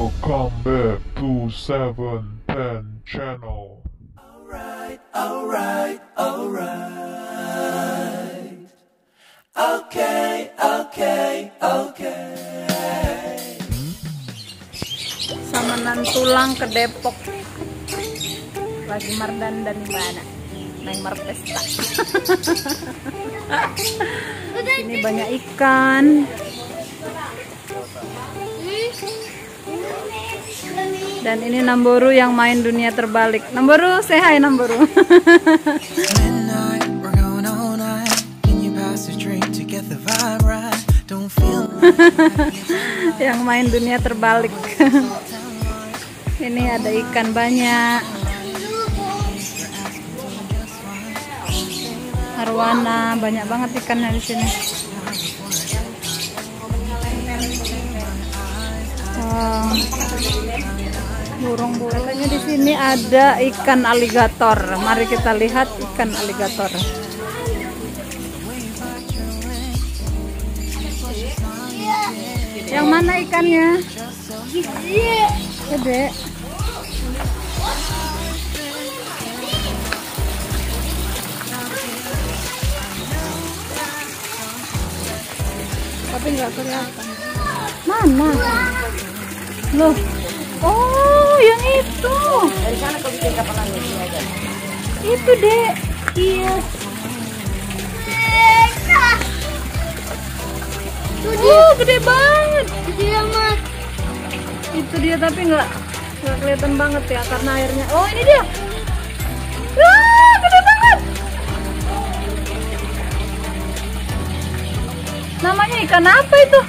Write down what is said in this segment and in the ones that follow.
Welcome back to 710 channel. Alright. Okay. Samanan tulang ke Depok. Lagi mardan dan mana? Naik marpesta. Ini banyak ikan. Dan ini Namboru yang main dunia terbalik. Namboru, say hi Namboru. Yang main dunia terbalik. Ini ada ikan banyak. Arwana, banyak banget ikannya di sini. Burung-burung. Katanya di sini ada ikan aligator. Mari kita lihat ikan aligator. Yang mana ikannya? Gede. Tapi nggak kelihatan. Mana? Loh. Oh, yang itu. Dari sana kau bikin kapal laut ini aja. Itu, Dek. Iya. Gede banget. Dia mah. Itu dia, tapi nggak kelihatan banget ya karena airnya. Oh, ini dia. Wah, gede banget. Namanya ikan apa itu?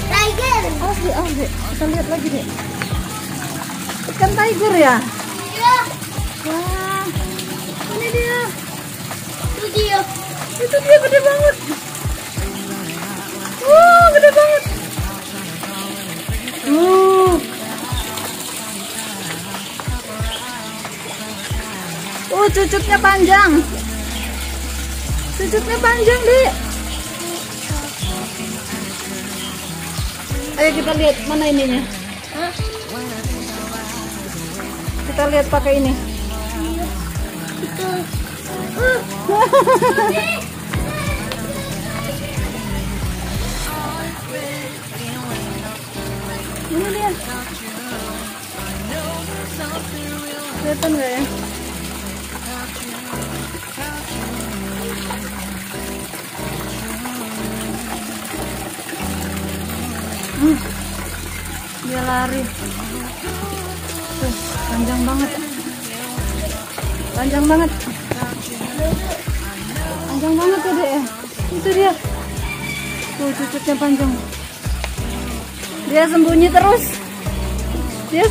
Tiger. Oh, Dek. Kita lihat lagi, Dek. Ikan tiger ya? Iya. Wah, ini dia. Itu dia. Itu dia gede banget. Gede banget. Cucutnya panjang. Cucutnya panjang, Dek. Ayo kita lihat mana ininya. Hah? Kita lihat pakai ini. Itu. Ini dia. Kelihatan nggak ya? Dia lari. Tuh, panjang banget. Panjang banget ya, Dek ya. Itu dia. Tuh, cucutnya panjang. Dia sembunyi terus. You